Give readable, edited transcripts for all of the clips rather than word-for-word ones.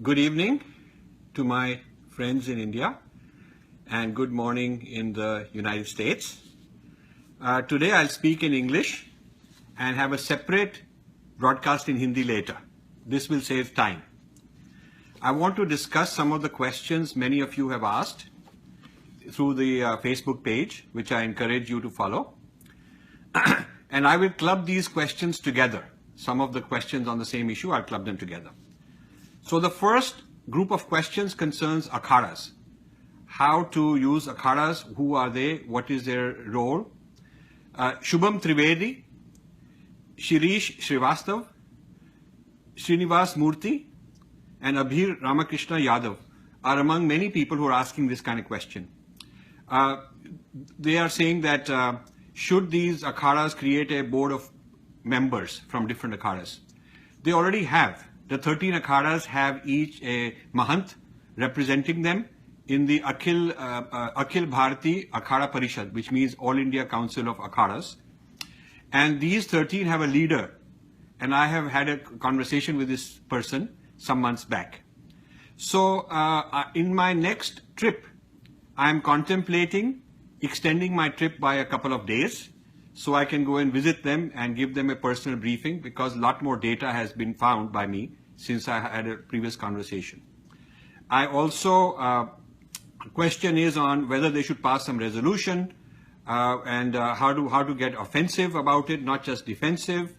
Good evening to my friends in India and good morning in the United States. Today I'll speak in English and have a separate broadcast in Hindi later. This will save time. I want to discuss some of the questions many of you have asked through the Facebook page, which I encourage you to follow. And I will club these questions together. Some of the questions on the same issue, I'll club them together. So the first group of questions concerns akhadas. How to use akhadas, who are they, what is their role. Shubham Trivedi, Shirish Srivastav, Srinivas Murthy, and Abhir Ramakrishna Yadav are among many people who are asking this kind of question. They are saying that should these akhadas create a board of members from different akhadas? They already have. The 13 akhadas have each a mahant representing them in the Akhil Bharati Akhada Parishad, which means All India Council of Akhadas. And these 13 have a leader. And I have had a conversation with this person some months back. So in my next trip, I am contemplating extending my trip by a couple of days so I can go and visit them and give them a personal briefing, because a lot more data has been found by me since I had a previous conversation. I also, question is on whether they should pass some resolution and how to get offensive about it, not just defensive.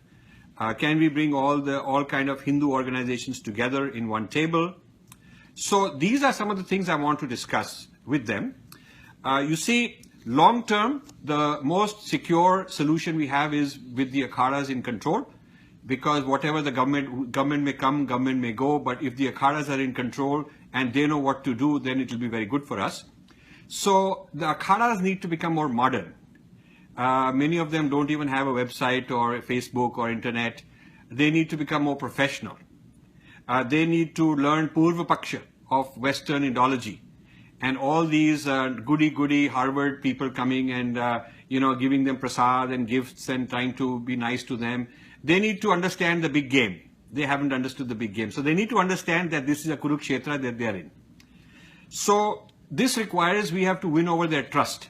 Can we bring all kind of Hindu organizations together in one table? So these are some of the things I want to discuss with them. You see, long term, the most secure solution we have is with the akhadas in control, because whatever the government may come, government may go, but if the akhadas are in control and they know what to do, then it will be very good for us. So the akhadas need to become more modern. Many of them don't even have a website or a Facebook or internet. They need to become more professional. They need to learn Purva Paksha of Western Indology. And all these goody-goody Harvard people coming and giving them prasad and gifts and trying to be nice to them. They need to understand the big game. They haven't understood the big game. So they need to understand that this is a Kurukshetra that they are in. So this requires we have to win over their trust.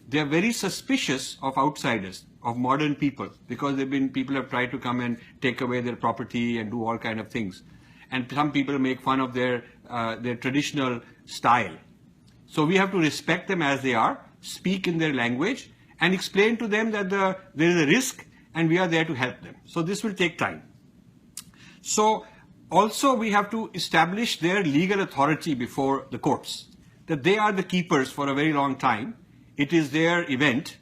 They are very suspicious of outsiders, of modern people, because people have tried to come and take away their property and do all kind of things. And some people make fun of their traditional style. So we have to respect them as they are, speak in their language, and explain to them that there is a risk and we are there to help them. So this will take time. So also we have to establish their legal authority before the courts, that they are the keepers for a very long time. It is their event.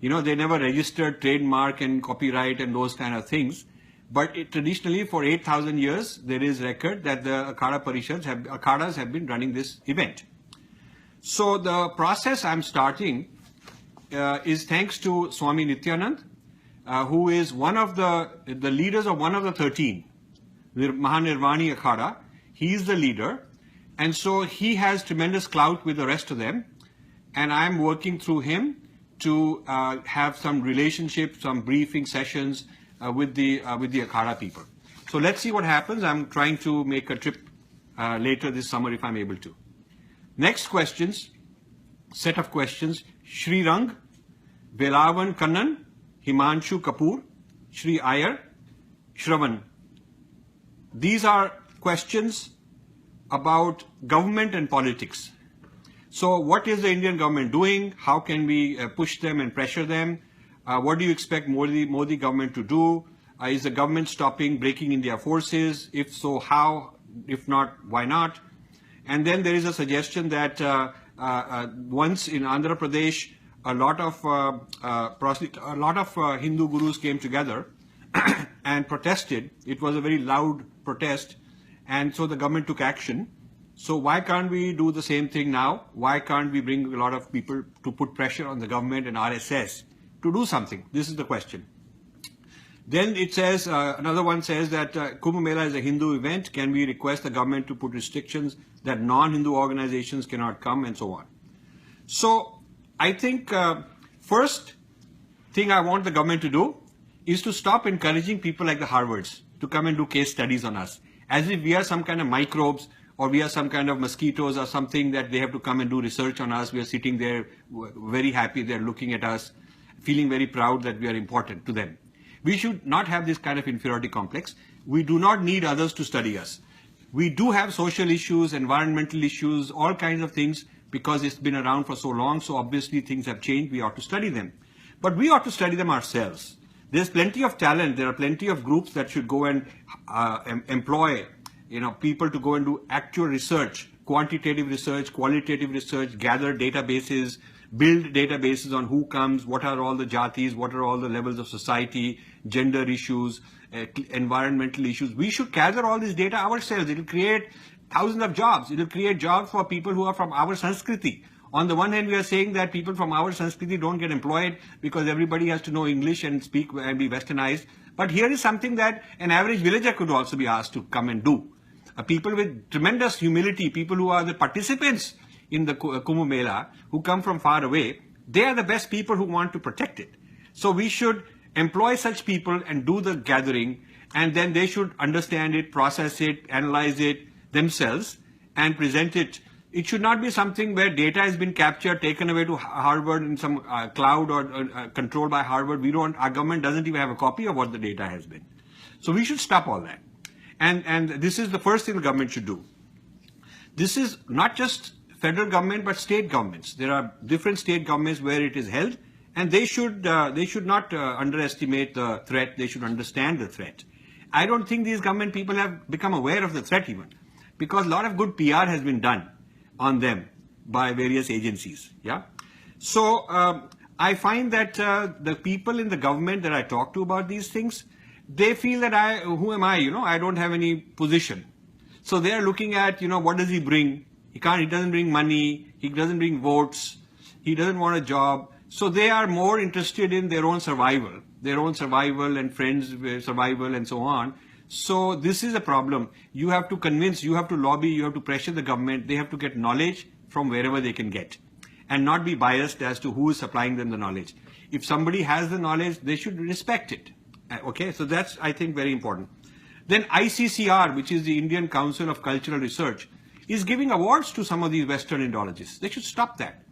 They never registered trademark and copyright and those kind of things. But traditionally for 8,000 years, there is record that the akhadas have been running this event. So the process I'm starting is thanks to Swami Nityanand, who is one of the leaders of one of the 13, the Mahanirvani Akhada. He is the leader, and so he has tremendous clout with the rest of them, and I'm working through him to have some relationship, some briefing sessions with the Akhada people. So let's see what happens. I'm trying to make a trip later this summer if I'm able to. Next set of questions, Shri Rang, Velavan Kannan, Himanshu Kapoor, Shri Iyer, Shravan. These are questions about government and politics. So what is the Indian government doing? How can we push them and pressure them? What do you expect Modi government to do? Is the government stopping breaking India forces? If so, how? If not, why not? And then there is a suggestion that once in Andhra Pradesh, a lot of Hindu gurus came together and protested. It was a very loud protest, and so the government took action. So why can't we do the same thing now? Why can't we bring a lot of people to put pressure on the government and RSS to do something? This is the question. Then it says, another one says that Kumbh Mela is a Hindu event. Can we request the government to put restrictions that non-Hindu organizations cannot come, and so on? So I think first thing I want the government to do is to stop encouraging people like the Harvards to come and do case studies on us as if we are some kind of microbes or we are some kind of mosquitoes or something that they have to come and do research on us. We are sitting there very happy, they're looking at us, feeling very proud that we are important to them. We should not have this kind of inferiority complex. We do not need others to study us. We do have social issues, environmental issues, all kinds of things because it's been around for so long, so obviously things have changed, we ought to study them. But we ought to study them ourselves. There's plenty of talent, there are plenty of groups that should go and employ people to go and do actual research, quantitative research, qualitative research, gather databases, build databases on who comes, what are all the jatis, what are all the levels of society, gender issues, environmental issues. We should gather all this data ourselves. It will create thousands of jobs. It will create jobs for people who are from our Sanskriti. On the one hand, we are saying that people from our Sanskriti don't get employed because everybody has to know English and speak and be westernized. But here is something that an average villager could also be asked to come and do. People with tremendous humility, people who are the participants in the Kumbh Mela, who come from far away, they are the best people who want to protect it. So we should employ such people and do the gathering, and then they should understand it, process it, analyze it themselves, and present it. It should not be something where data has been captured, taken away to Harvard in some cloud or controlled by Harvard. Our government doesn't even have a copy of what the data has been. So we should stop all that. And this is the first thing the government should do. This is not just federal government, but state governments. There are different state governments where it is held, and they should not underestimate the threat. They should understand the threat. I don't think these government people have become aware of the threat even, because a lot of good PR has been done on them by various agencies. Yeah. So I find that the people in the government that I talk to about these things, they feel that who am I? I don't have any position. So they are looking at, what does he bring? He doesn't bring money. He doesn't bring votes. He doesn't want a job. So they are more interested in their own survival and friends' survival and so on. So this is a problem. You have to convince, you have to lobby, you have to pressure the government. They have to get knowledge from wherever they can get and not be biased as to who is supplying them the knowledge. If somebody has the knowledge, they should respect it. Okay, so that's, I think, very important. Then ICCR, which is the Indian Council of Cultural Research, is giving awards to some of these Western Indologists. They should stop that.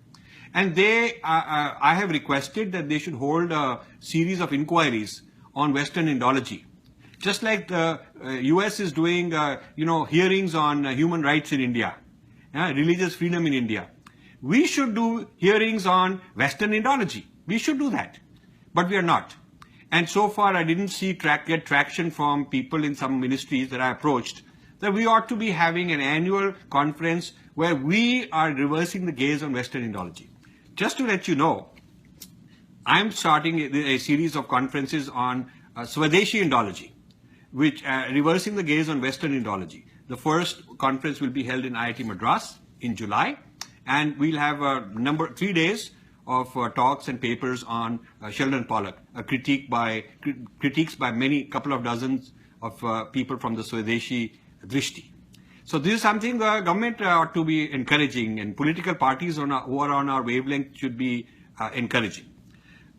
And I have requested that they should hold a series of inquiries on Western Indology. Just like the US is doing, hearings on human rights in India, religious freedom in India. We should do hearings on Western Indology. We should do that. But we are not. And so far, I didn't see get traction from people in some ministries that I approached, that we ought to be having an annual conference where we are reversing the gaze on Western Indology. Just to let you know, I'm starting a series of conferences on Swadeshi Indology, which reversing the gaze on Western Indology. The first conference will be held in IIT Madras in July, and we'll have 3 days of talks and papers on Sheldon Pollock, critiques by couple of dozens of people from the Swadeshi Drishti. So this is something the government ought to be encouraging, and political parties who are on our wavelength should be encouraging.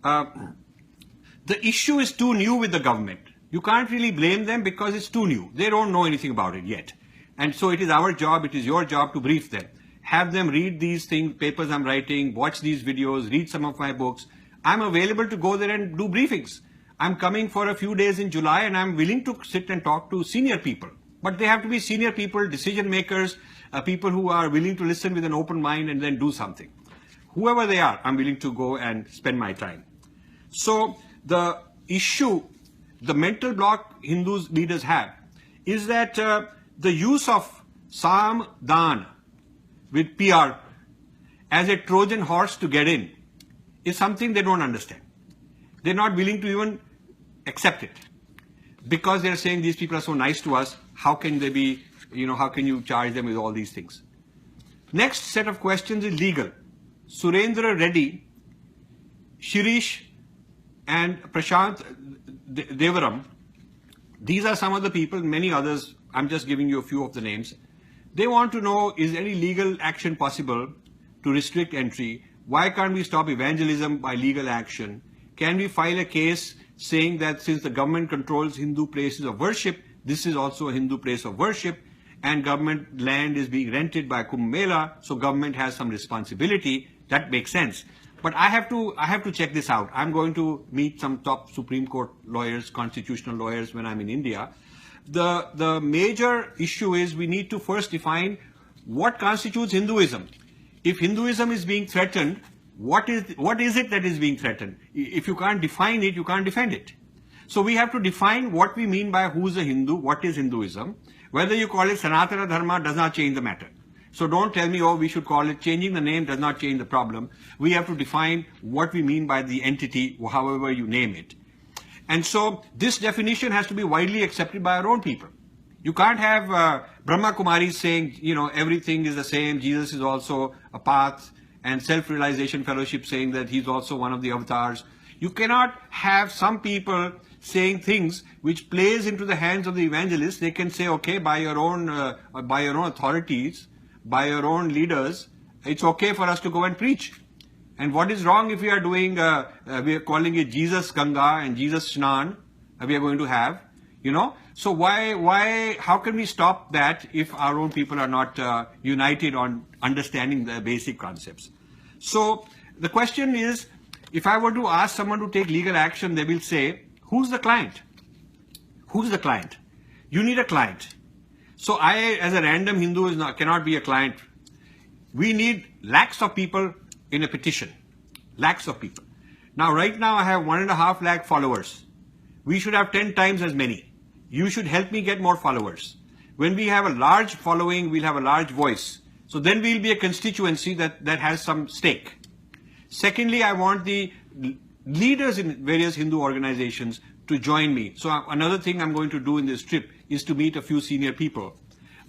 The issue is too new with the government. You can't really blame them because it's too new. They don't know anything about it yet. And so it is our job, it is your job to brief them. Have them read these papers I'm writing, watch these videos, read some of my books. I'm available to go there and do briefings. I'm coming for a few days in July, and I'm willing to sit and talk to senior people. But they have to be senior people, decision makers, people who are willing to listen with an open mind and then do something. Whoever they are, I'm willing to go and spend my time. So the issue, the mental block Hindus leaders have, is that the use of Sam Dan with PR as a Trojan horse to get in is something they don't understand. They're not willing to even accept it because they're saying these people are so nice to us. How can they be, how can you charge them with all these things? Next set of questions is legal. Surendra Reddy, Shirish, and Prashant Devaram, these are some of the people, many others, I'm just giving you a few of the names. They want to know, is any legal action possible to restrict entry? Why can't we stop evangelism by legal action? Can we file a case saying that since the government controls Hindu places of worship, this is also a Hindu place of worship, and government land is being rented by Kumbh Mela, so government has some responsibility. That makes sense. But I have to check this out. I'm going to meet some top Supreme Court lawyers, constitutional lawyers when I'm in India. The major issue is we need to first define what constitutes Hinduism. If Hinduism is being threatened, what is it that is being threatened? If you can't define it, you can't defend it. So we have to define what we mean by who's a Hindu, what is Hinduism. Whether you call it Sanatana Dharma does not change the matter. So don't tell me, oh, we should call it, changing the name does not change the problem. We have to define what we mean by the entity, however you name it. And so this definition has to be widely accepted by our own people. You can't have Brahma Kumaris saying, everything is the same, Jesus is also a path, and Self-Realization Fellowship saying that he's also one of the avatars. You cannot have some people saying things which plays into the hands of the evangelists. They can say, okay, by your own authorities, by your own leaders, it's okay for us to go and preach. And what is wrong if we are doing, we are calling it Jesus Ganga and Jesus Shnan, we are going to have, So how can we stop that if our own people are not united on understanding the basic concepts? So the question is, if I were to ask someone to take legal action, they will say, who's the client? Who's the client? You need a client. So I, as a random Hindu, cannot be a client. We need lakhs of people in a petition. Lakhs of people. Now, right now, I have 1.5 lakh followers. We should have 10 times as many. You should help me get more followers. When we have a large following, we'll have a large voice. So then we'll be a constituency that has some stake. Secondly, I want the leaders in various Hindu organizations to join me. So another thing I'm going to do in this trip is to meet a few senior people.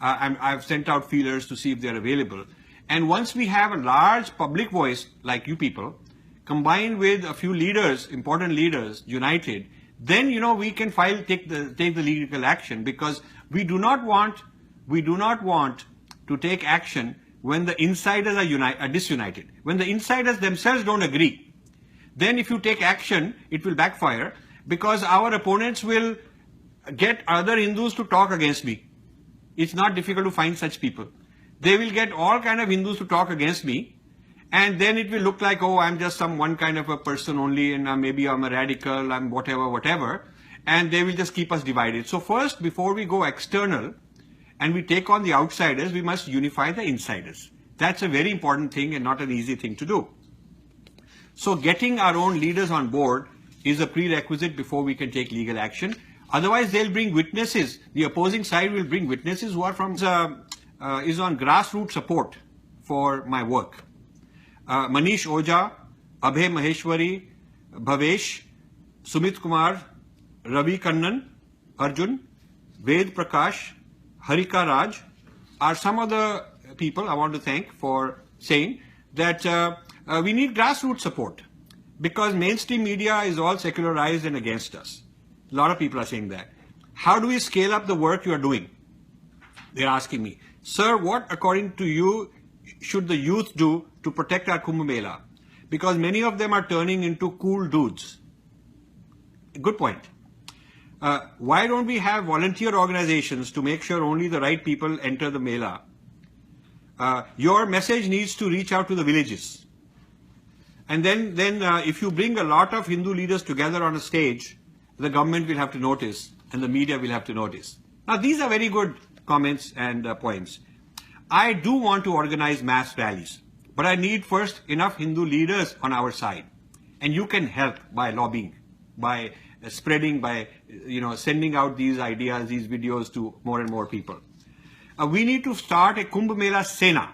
I've sent out feelers to see if they're available. And once we have a large public voice, like you people, combined with a few leaders, important leaders, united, then, we can take the legal action, because we do not want to take action when the insiders are disunited. When the insiders themselves don't agree, then if you take action, it will backfire, because our opponents will get other Hindus to talk against me. It's not difficult to find such people. They will get all kind of Hindus to talk against me, and then it will look like, oh, I'm just some one kind of a person only, and maybe I'm a radical, I'm whatever, and they will just keep us divided. So first, before we go external and we take on the outsiders, we must unify the insiders. That's a very important thing and not an easy thing to do. So getting our own leaders on board is a prerequisite before we can take legal action. Otherwise, they'll bring witnesses. The opposing side will bring witnesses who are is on grassroots support for my work. Manish Oja, Abhay Maheshwari, Bhavesh, Sumit Kumar, Ravi Kannan, Arjun, Ved Prakash, Harika Raj are some of the people I want to thank for saying that we need grassroots support, because mainstream media is all secularized and against us. A lot of people are saying that. How do we scale up the work you are doing? They're asking me, sir, what according to you should the youth do to protect our Kumbh Mela? Because many of them are turning into cool dudes. Good point. Why don't we have volunteer organizations to make sure only the right people enter the Mela? Your message needs to reach out to the villages. And then if you bring a lot of Hindu leaders together on a stage, the government will have to notice and the media will have to notice. Now, these are very good comments and points. I do want to organize mass rallies, but I need first enough Hindu leaders on our side. And you can help by lobbying, by spreading, by sending out these ideas, these videos to more and more people. We need to start a Kumbh Mela Sena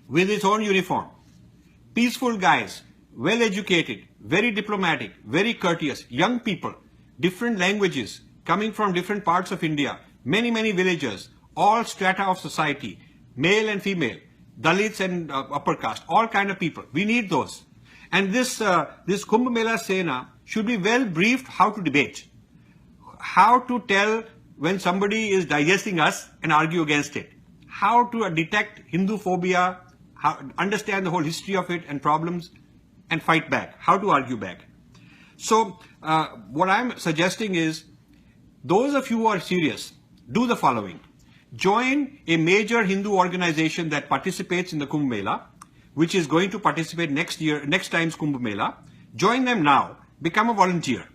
with its own uniform. Peaceful guys, well educated, very diplomatic, very courteous, young people, different languages, coming from different parts of India, many villagers, all strata of society, male and female, Dalits and upper caste, all kind of people. We need those. And this Kumbh Mela Sena should be well briefed how to debate, how to tell when somebody is digesting us and argue against it, how to detect Hindu phobia, understand the whole history of it and problems, and fight back, how to argue back. So what I'm suggesting is, those of you who are serious, do the following. Join a major Hindu organization that participates in the Kumbh Mela, which is going to participate next time's Kumbh Mela. Join them now. Become a volunteer.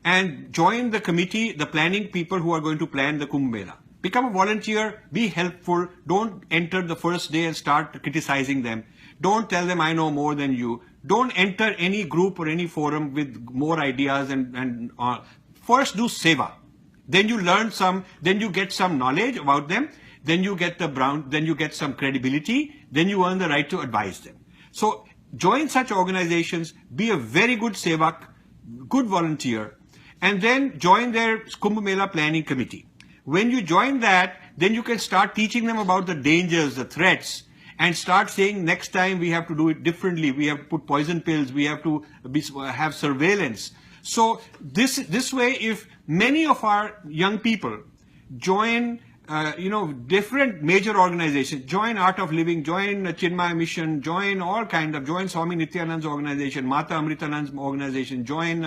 And join the committee, the planning people who are going to plan the Kumbh Mela. Become a volunteer, be helpful, don't enter the first day and start criticizing them. Don't tell them I know more than you. Don't enter any group or any forum with more ideas and first do seva. Then you learn some, then you get some knowledge about them, then you get some credibility, then you earn the right to advise them. So join such organizations, be a very good sevak, good volunteer, and then join their Kumbh Mela planning committee. When you join that, then you can start teaching them about the dangers, the threats, and start saying next time we have to do it differently. We have to put poison pills. We have to have surveillance. So this way, if many of our young people join, different major organizations, join Art of Living, join Chinmaya Mission, join join Swami Nityanand's organization, Mata Amritanand's organization, join,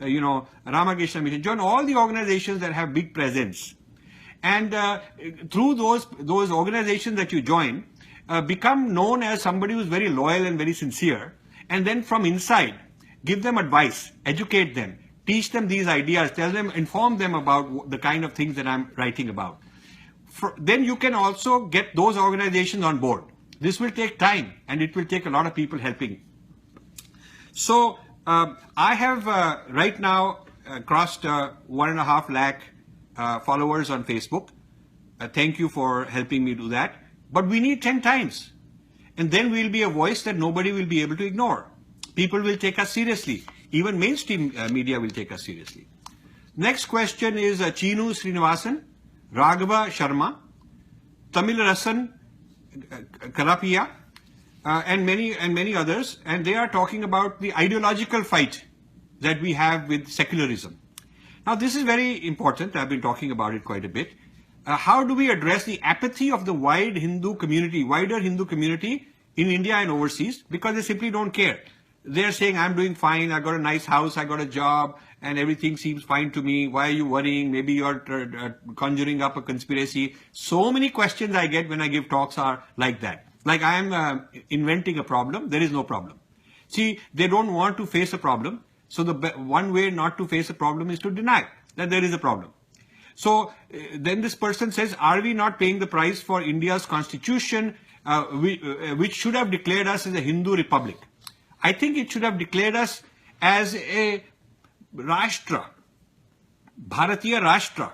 Ramakrishna Mission, join all the organizations that have big presence. And through those organizations that you join, become known as somebody who's very loyal and very sincere. And then from inside, give them advice, educate them, teach them these ideas, inform them about the kind of things that I'm writing about. Then you can also get those organizations on board. This will take time, and it will take a lot of people helping. So I have right now crossed 1.5 lakh followers on Facebook. Thank you for helping me do that. But we need 10 times. And then we'll be a voice that nobody will be able to ignore. People will take us seriously. Even mainstream media will take us seriously. Next question is Chinu Srinivasan, Raghava Sharma, Tamil Rasan Karapia, and many others. And they are talking about the ideological fight that we have with secularism. Now, this is very important. I've been talking about it quite a bit. How do we address the apathy of the wider Hindu community in India and overseas? Because they simply don't care. They're saying, I'm doing fine, I got a nice house, I got a job, and everything seems fine to me. Why are you worrying? Maybe you're conjuring up a conspiracy. So many questions I get when I give talks are like that. Like I am inventing a problem. There is no problem. See, they don't want to face a problem. So the one way not to face a problem is to deny that there is a problem. So then this person says, are we not paying the price for India's constitution, which should have declared us as a Hindu republic? I think it should have declared us as a Rashtra, Bharatiya Rashtra.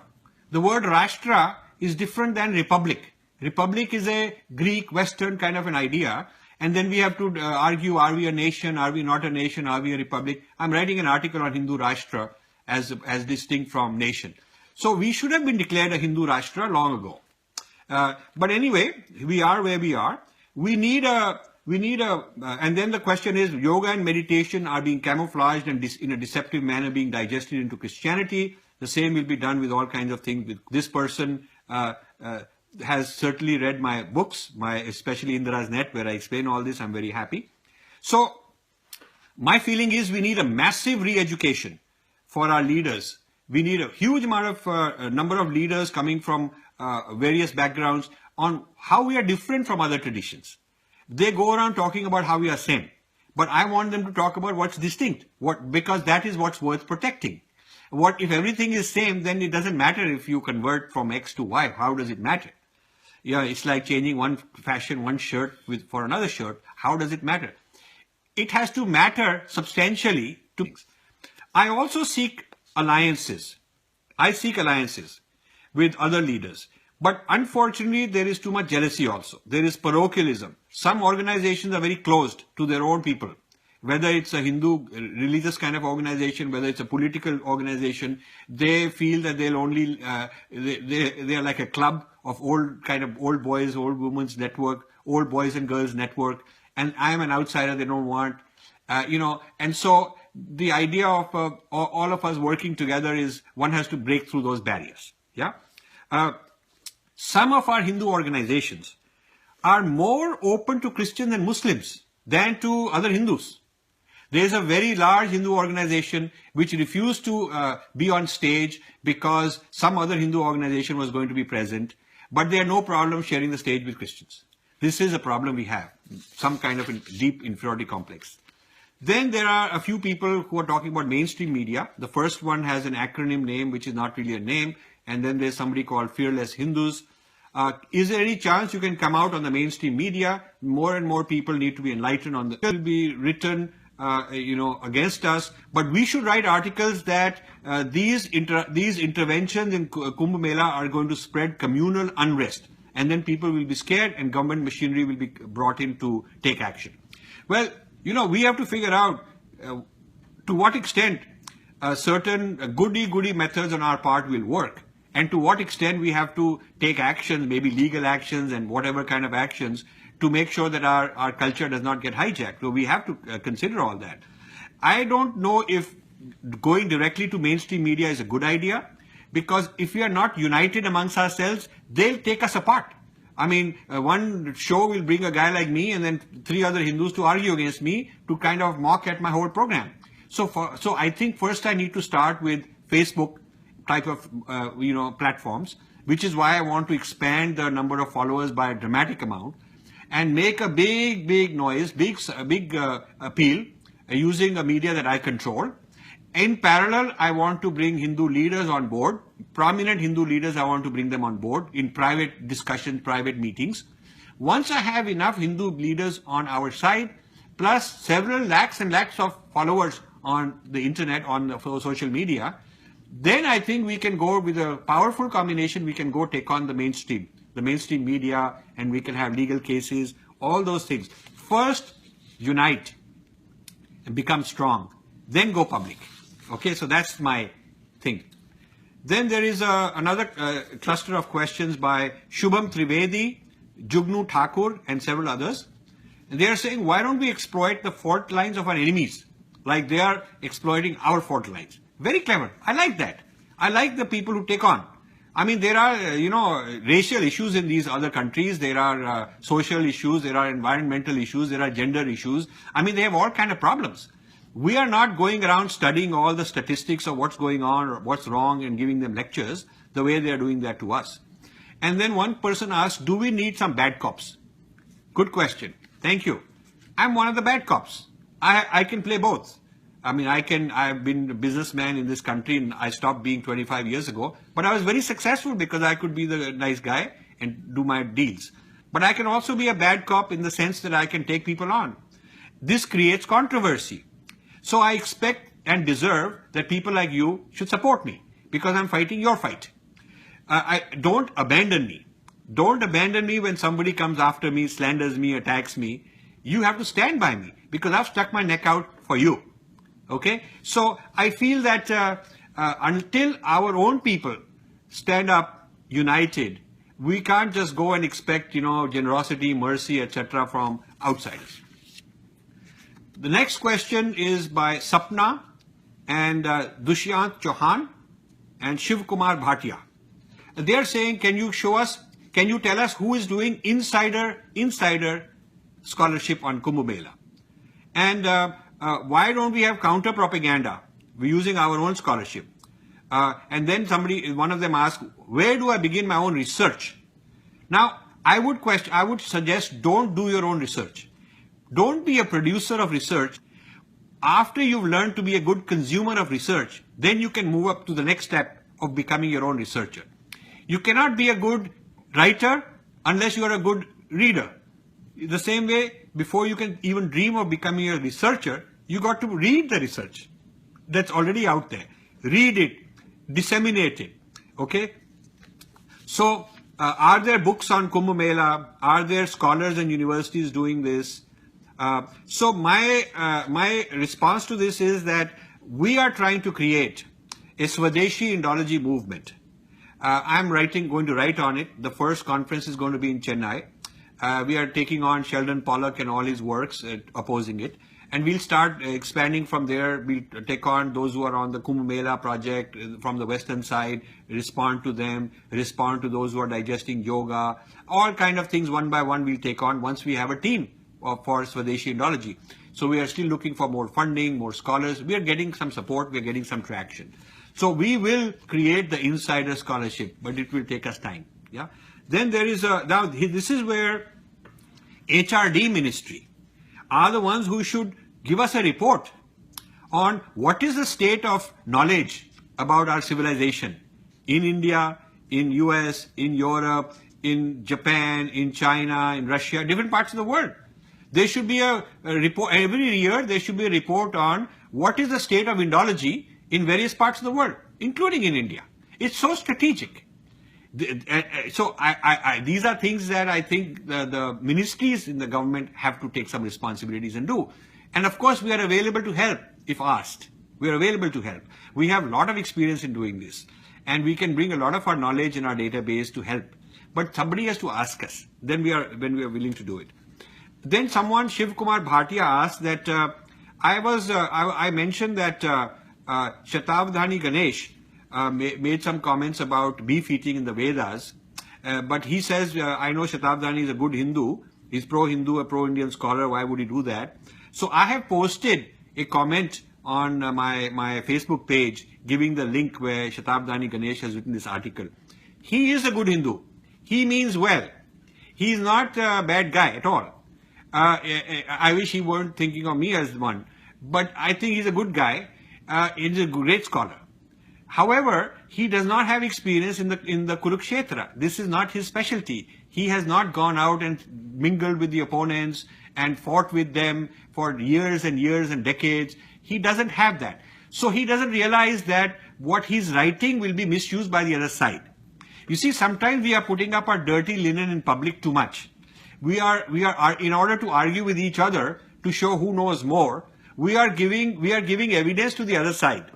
The word Rashtra is different than republic. Republic is a Greek, Western kind of an idea. And then we have to argue, are we a nation? Are we not a nation? Are we a republic? I'm writing an article on Hindu Rashtra as distinct from nation. So we should have been declared a Hindu Rashtra long ago. But anyway, we are where we are. And then the question is, yoga and meditation are being camouflaged and in a deceptive manner being digested into Christianity. The same will be done with all kinds of things. With this person has certainly read my books, especially Indra's Net, where I explain all this. I'm very happy. So my feeling is we need a massive re-education for our leaders. We need a huge amount of number of leaders coming from various backgrounds on how we are different from other traditions. They go around talking about how we are same, but I want them to talk about what's distinct, because that is what's worth protecting. If everything is same, then it doesn't matter if you convert from X to Y. How does it matter? Yeah, it's like changing one shirt for another shirt. How does it matter? It has to matter substantially to things. I also seek alliances. I seek alliances with other leaders. But unfortunately, there is too much jealousy also. There is parochialism. Some organizations are very closed to their own people. Whether it's a Hindu religious kind of organization, whether it's a political organization, they feel that they'll only, they are like a club of old boys, old women's network, old boys and girls network. And I am an outsider, they don't want, and so the idea of all of us working together is one has to break through those barriers. Yeah. Some of our Hindu organizations are more open to Christians and Muslims than to other Hindus. There's a very large Hindu organization which refused to be on stage because some other Hindu organization was going to be present, but they had no problem sharing the stage with Christians. This is a problem we have, some kind of a deep inferiority complex. Then there are a few people who are talking about mainstream media. The first one has an acronym name which is not really a name, and then there's somebody called Fearless Hindus. Is there any chance you can come out on the mainstream media? More and more people need to be enlightened on the... It will be written against us, but we should write articles that these interventions in Kumbh Mela are going to spread communal unrest, and then people will be scared and government machinery will be brought in to take action. Well, we have to figure out to what extent certain goody methods on our part will work, and to what extent we have to take actions, maybe legal actions and whatever kind of actions, to make sure that our culture does not get hijacked. So we have to consider all that. I don't know if going directly to mainstream media is a good idea, because if we are not united amongst ourselves, they'll take us apart. I mean, one show will bring a guy like me and then 3 other Hindus to argue against me to kind of mock at my whole program. So I think first I need to start with Facebook type of platforms, which is why I want to expand the number of followers by a dramatic amount and make a big noise, big appeal using a media that I control. In parallel, I want to bring Hindu leaders on board, prominent Hindu leaders. I want to bring them on board in private discussions, private meetings. Once I have enough Hindu leaders on our side, plus several lakhs and lakhs of followers on the internet, on the social media, then I think we can go with a powerful combination. We can go take on the mainstream media, and we can have legal cases, all those things. First, unite and become strong, then go public. Okay, so that's my thing. Then there is another cluster of questions by Shubham Trivedi, Jugnu Thakur, and several others. And they are saying, why don't we exploit the fault lines of our enemies like they are exploiting our fault lines? Very clever. I like that. I like the people who take on. I mean, there are, racial issues in these other countries. There are social issues. There are environmental issues. There are gender issues. I mean, they have all kind of problems. We are not going around studying all the statistics of what's going on or what's wrong and giving them lectures the way they are doing that to us. And then one person asked, do we need some bad cops? Good question. Thank you. I'm one of the bad cops. I can play both. I mean, I've been a businessman in this country, and I stopped being 25 years ago, but I was very successful because I could be the nice guy and do my deals. But I can also be a bad cop in the sense that I can take people on. This creates controversy. So I expect and deserve that people like you should support me because I'm fighting your fight. Don't abandon me. Don't abandon me when somebody comes after me, slanders me, attacks me. You have to stand by me because I've stuck my neck out for you. Okay? So I feel that until our own people stand up united, we can't just go and expect, generosity, mercy, etc. from outsiders. The next question is by Sapna and Dushyant Chauhan and Shiv Kumar Bhatia. They are saying, can you tell us who is doing insider scholarship on Kumbh Mela? And why don't we have counter propaganda? We're using our own scholarship. And then one of them asked, where do I begin my own research? Now, I would suggest don't do your own research. Don't be a producer of research. After you've learned to be a good consumer of research, then you can move up to the next step of becoming your own researcher. You cannot be a good writer unless you are a good reader. The same way, before you can even dream of becoming a researcher, you got to read the research that's already out there. Read it, disseminate it. Okay? So, are there books on Kumbh Mela? Are there scholars and universities doing this? So my response to this is that we are trying to create a Swadeshi Indology movement. I'm going to write on it. The first conference is going to be in Chennai. We are taking on Sheldon Pollock and all his works, opposing it. And we'll start expanding from there. We'll take on those who are on the Kumbh Mela project from the western side, respond to them, respond to those who are digesting yoga. All kind of things one by one we'll take on once we have a team for Swadeshi Indology. So we are still looking for more funding, more scholars. We are getting some support. We are getting some traction. So we will create the insider scholarship, but it will take us time. Yeah. Then there is now this is where HRD ministry are the ones who should give us a report on what is the state of knowledge about our civilization in India, in US, in Europe, in Japan, in China, in Russia, different parts of the world. There should be a report every year. There should be a report on what is the state of Indology in various parts of the world, including in India. It's so strategic. So these are things that I think the ministries in the government have to take some responsibilities and do. And of course, we are available to help if asked. We are available to help. We have a lot of experience in doing this. And we can bring a lot of our knowledge in our database to help. But somebody has to ask us. Then we are willing to do it. Then someone, Shiv Kumar Bhatia, asked that I mentioned that Shatabdhani Ganesh made some comments about beef eating in the Vedas, but he says, I know Shatabdhani is a good Hindu, he's pro-Hindu, a pro-Indian scholar, why would he do that? So I have posted a comment on my Facebook page giving the link where Shatabdhani Ganesh has written this article. He is a good Hindu. He means well. He is not a bad guy at all. I wish he weren't thinking of me as one, but I think he's a good guy. He's a great scholar. However, he does not have experience in the Kurukshetra. This is not his specialty. He has not gone out and mingled with the opponents and fought with them for years and years and decades. He doesn't have that. So he doesn't realize that what he's writing will be misused by the other side. You see, sometimes we are putting up our dirty linen in public too much. We are in order to argue with each other to show who knows more, we are giving evidence to the other side.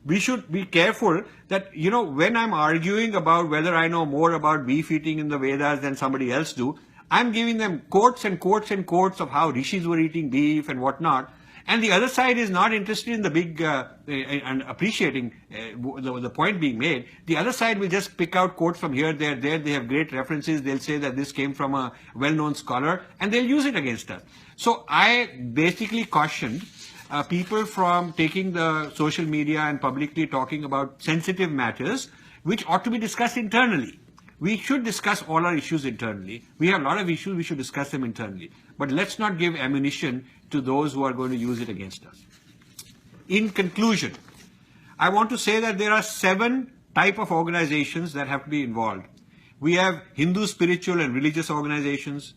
We should be careful that, when I'm arguing about whether I know more about beef eating in the Vedas than somebody else do, I'm giving them quotes and quotes and quotes of how rishis were eating beef and whatnot. And the other side is not interested in the big and appreciating the point being made. The other side will just pick out quotes from here, there. They have great references. They'll say that this came from a well-known scholar, and they'll use it against us. So I basically cautioned people from taking the social media and publicly talking about sensitive matters, which ought to be discussed internally. We should discuss all our issues internally. We have a lot of issues, we should discuss them internally. But let's not give ammunition to those who are going to use it against us. In conclusion, I want to say that there are 7 types of organizations that have to be involved. We have Hindu spiritual and religious organizations,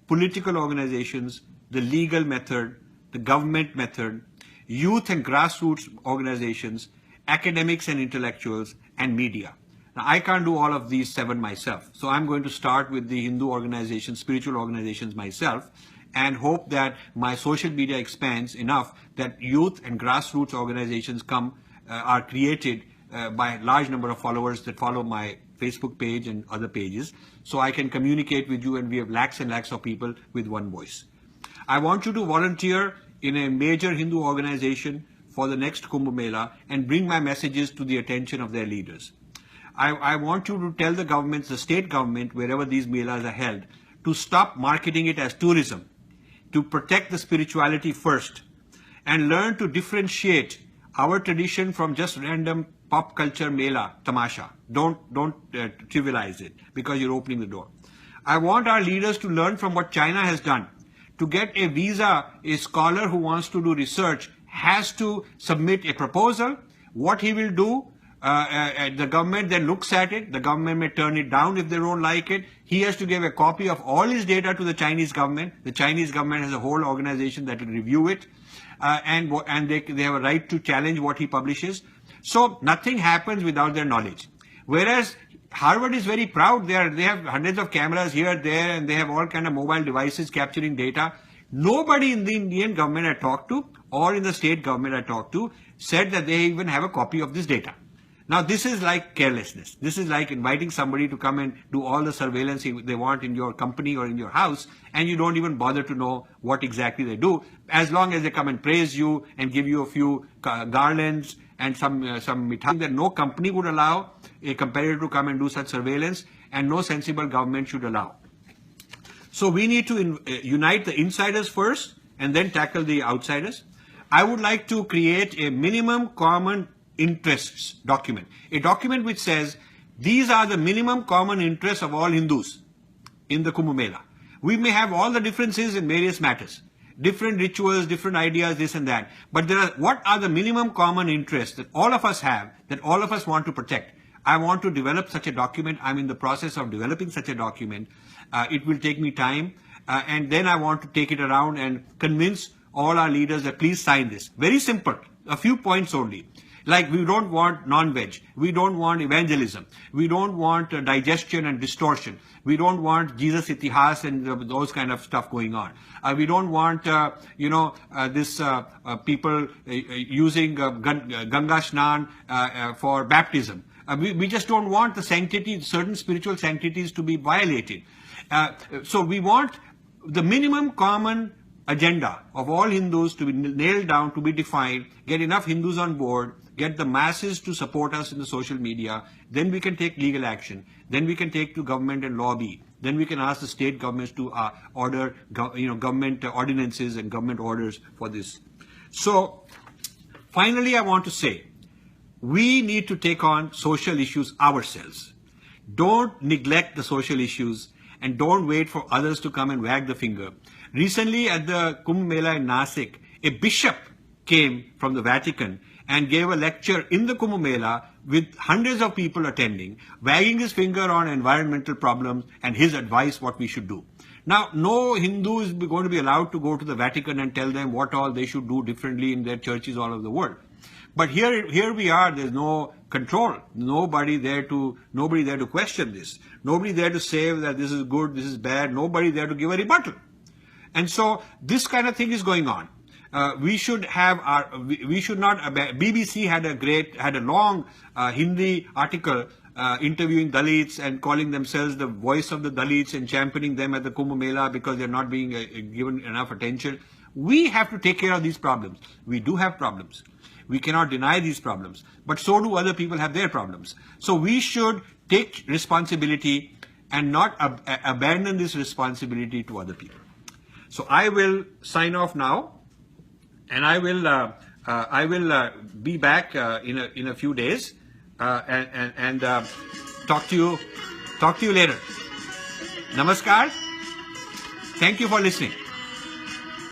political organizations, the legal method, the government method, youth and grassroots organizations, academics and intellectuals, and media. Now, I can't do all of these 7 myself, so I'm going to start with the Hindu organizations, spiritual organizations myself, and hope that my social media expands enough that youth and grassroots organizations are created by a large number of followers that follow my Facebook page and other pages, so I can communicate with you, and we have lakhs and lakhs of people with one voice. I want you to volunteer in a major Hindu organization for the next Kumbh Mela and bring my messages to the attention of their leaders. I want you to tell the governments, the state government, wherever these melas are held, to stop marketing it as tourism, to protect the spirituality first, and learn to differentiate our tradition from just random pop culture mela, tamasha. Don't trivialize it, because you're opening the door. I want our leaders to learn from what China has done. To get a visa, a scholar who wants to do research has to submit a proposal. What he will do, the government then looks at it. The government may turn it down if they don't like it. He has to give a copy of all his data to the Chinese government. The Chinese government has a whole organization that will review it, and they have a right to challenge what he publishes. So nothing happens without their knowledge. Whereas Harvard is very proud. They have hundreds of cameras here, there, and they have all kind of mobile devices capturing data. Nobody in the Indian government I talked to, or in the state government I talked to, said that they even have a copy of this data. Now, this is like carelessness. This is like inviting somebody to come and do all the surveillance they want in your company or in your house, and you don't even bother to know what exactly they do, as long as they come and praise you and give you a few garlands and some mithai. That no company would allow a competitor to come and do such surveillance, and no sensible government should allow. So we need to unite the insiders first, and then tackle the outsiders. I would like to create a minimum common interests document, a document which says these are the minimum common interests of all Hindus in the Kumbh Mela. We may have all the differences in various matters, different rituals, different ideas, this and that, but what are the minimum common interests that all of us have, that all of us want to protect? I want to develop such a document. I'm in the process of developing such a document. It will take me time, and then I want to take it around and convince all our leaders that please sign this. Very simple, a few points only. Like, we don't want non-veg, we don't want evangelism, we don't want digestion and distortion, we don't want Jesus Itihas and those kind of stuff going on. We don't want, people using Ganga Snan for baptism. We just don't want the sanctity, certain spiritual sanctities to be violated. So we want the minimum common agenda of all Hindus to be nailed down, to be defined, get enough Hindus on board, get the masses to support us in the social media, then we can take legal action, then we can take to government and lobby, then we can ask the state governments to order government ordinances and government orders for this. So finally, I want to say, we need to take on social issues ourselves. Don't neglect the social issues and don't wait for others to come and wag the finger. Recently at the Kumbh Mela in Nasik, a bishop came from the Vatican and gave a lecture in the Kumbh Mela with hundreds of people attending, wagging his finger on environmental problems and his advice what we should do. Now, no Hindu is going to be allowed to go to the Vatican and tell them what all they should do differently in their churches all over the world. But here we are, there's no control, nobody there to question this, nobody there to say that this is good, this is bad, nobody there to give a rebuttal. And so this kind of thing is going on. We should not, BBC had a long Hindi article interviewing Dalits and calling themselves the voice of the Dalits and championing them at the Kumbh Mela because they're not being given enough attention. We have to take care of these problems. We do have problems. We cannot deny these problems, but so do other people have their problems. So we should take responsibility and not abandon this responsibility to other people. So I will sign off now, and I will be back in a few days and talk to you later. Namaskar. Thank you for listening.